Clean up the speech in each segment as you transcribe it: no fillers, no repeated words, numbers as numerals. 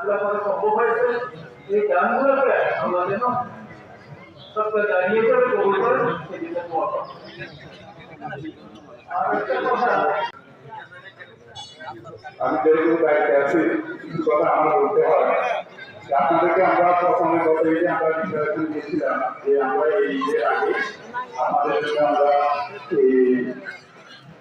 গানগুলো করা সম্ভব হয়েছে। এই গানগুলোকে আমরা যেন সবকে দাঁড়িয়ে করে কবুল করে সেদিকে দোয়া করি। আর একটা কথা, আমি যেহেতু দায়িত্বে আছি কিছু কথা আমার বলতে হয়। আপনাদেরকে আমরা প্রথমে বলতে গিয়ে আমরা ডিক্লারেশন দিয়েছিলাম যে আমরা এই ঈদের আগে আমাদের জন্য আমরা এই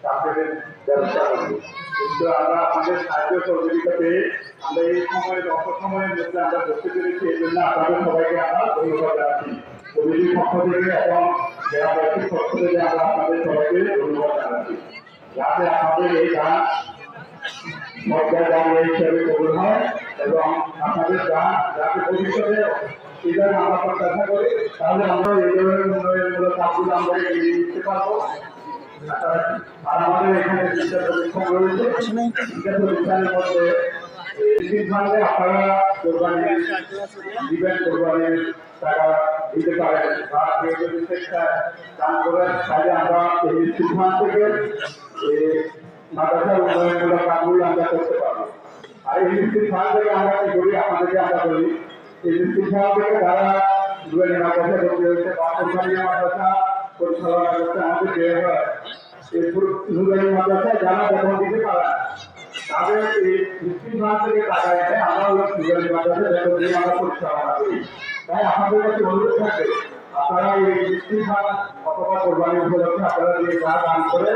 কাপড়ের ব্যবস্থা করবো, কিন্তু আমরা আপনাদের সাহায্য সহযোগিতা পেয়ে আমরা এই সময়ের অল্প সময়ের মধ্যে আমরা করতে পেরেছি। এই জন্য আপনাদের সবাইকে আমরা ধন্যবাদ জানাচ্ছি কমিটির পক্ষ থেকে এবং জেলাবাসীর পক্ষ থেকে আমরা আপনাদের সবাইকে ধন্যবাদ জানাচ্ছি। যাতে আমাদের এই গান মর্যাদা হিসেবে কবুল হয় এবং আপনাদের গান যাতে ভবিষ্যতে সেটাই আমরা প্রত্যাশা করি, তাহলে আমরা এই ধরনের উন্নয়নমূলক কাজগুলো আমরা এগিয়ে নিতে পারবো। আর আমাদের এখানে তিনটা প্রতিষ্ঠান রয়েছে, তিনটা প্রতিষ্ঠানের মধ্যে আপনারা কোরবানির দিবেন, কোরবানির টাকা দিতে পারেন বা কেউ যদি দান করেন, তাহলে আমরা এই নিশ্চিত থেকে মাদ্রাসার উন্নয়নমূলক কাজগুলো আমরা করতে পারবো। আর এই নিশ্চিত ফান্ড থেকে আমরা কি করি, আপনাদেরকে আমরা বলি এই নিশ্চিত ফান্ড থেকে যারা মাদ্রাসা ভর্তি হয়েছে বা কোরবানি মাদ্রাসা পরিচালনা করতে আমাদের দেওয়া হয়, এই নুরানি মাদ্রাসায় যারা বেতন দিতে পারে তাদের এই নিশ্চিত ফান্ড থেকে টাকা এনে আমরা ওই নুরানি মাদ্রাসায় বেতন দিয়ে আমরা পরিচালনা করি। তাই আপনাদের কাছে অনুরোধ থাকবে আপনারা এই নিশ্চিত ফান্ড অথবা কোরবানি উপলক্ষে আপনারা যে যা দান করে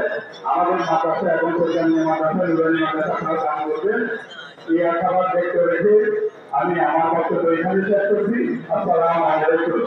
আমাদের মাদ্রাসা এবং কোরবানি মাদ্রাসা নুরানি মাদ্রাসা আপনারা দান করবেন। এই আশাবাদ ব্যক্ত রেখে আমি আমার বক্তব্য এখানে শেষ করছি। আসসালামু আলাইকুম।